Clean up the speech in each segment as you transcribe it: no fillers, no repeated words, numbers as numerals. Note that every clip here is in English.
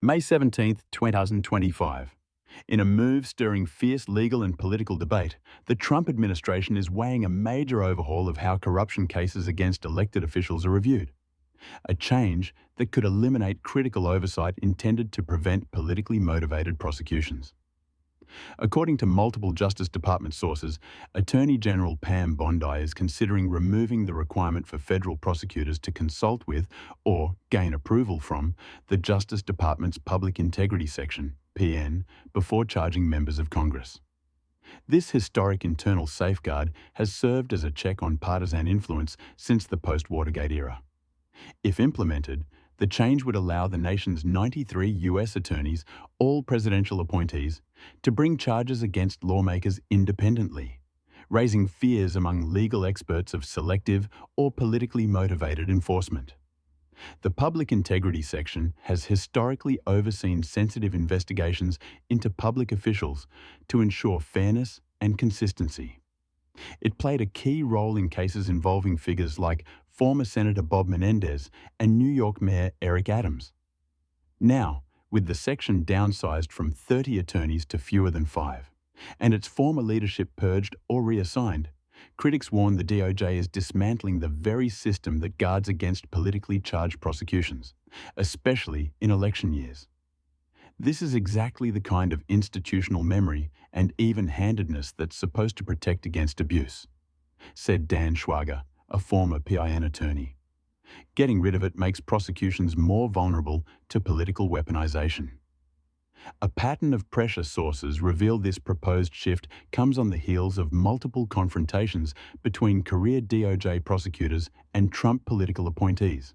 May 17, 2025. In a move stirring fierce legal and political debate, the Trump administration is weighing a major overhaul of how corruption cases against elected officials are reviewed. A change that could eliminate critical oversight intended to prevent politically motivated prosecutions. According to multiple Justice Department sources, Attorney General Pam Bondi is considering removing the requirement for federal prosecutors to consult with or gain approval from the Justice Department's Public Integrity Section, PN, before charging members of Congress. This historic internal safeguard has served as a check on partisan influence since the post-Watergate era. If implemented, the change would allow the nation's 93 U.S. attorneys, all presidential appointees, to bring charges against lawmakers independently, raising fears among legal experts of selective or politically motivated enforcement. The Public Integrity Section has historically overseen sensitive investigations into public officials to ensure fairness and consistency. It played a key role in cases involving figures like former Senator Bob Menendez and New York Mayor Eric Adams. Now, with the section downsized from 30 attorneys to fewer than 5, and its former leadership purged or reassigned, critics warn the DOJ is dismantling the very system that guards against politically charged prosecutions, especially in election years. This is exactly the kind of institutional memory and even-handedness that's supposed to protect against abuse, said Dan Schwager, a former PIN attorney. Getting rid of it makes prosecutions more vulnerable to political weaponization. A pattern of pressure sources reveal this proposed shift comes on the heels of multiple confrontations between career DOJ prosecutors and Trump political appointees.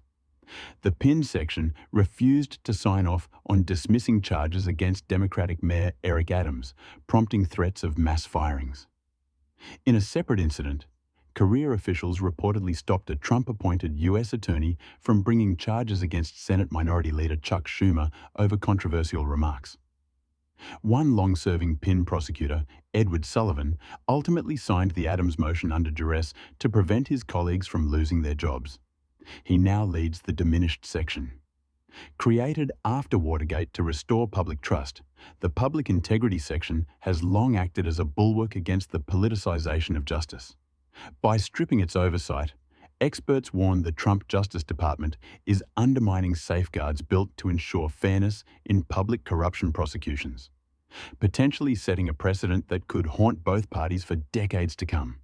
The PIN section refused to sign off on dismissing charges against Democratic Mayor Eric Adams, prompting threats of mass firings. In a separate incident, career officials reportedly stopped a Trump-appointed U.S. attorney from bringing charges against Senate Minority Leader Chuck Schumer over controversial remarks. One long-serving PIN prosecutor, Edward Sullivan, ultimately signed the Adams motion under duress to prevent his colleagues from losing their jobs. He now leads the diminished section. Created after Watergate to restore public trust, the Public Integrity Section has long acted as a bulwark against the politicization of justice. By stripping its oversight, experts warn the Trump Justice Department is undermining safeguards built to ensure fairness in public corruption prosecutions, potentially setting a precedent that could haunt both parties for decades to come.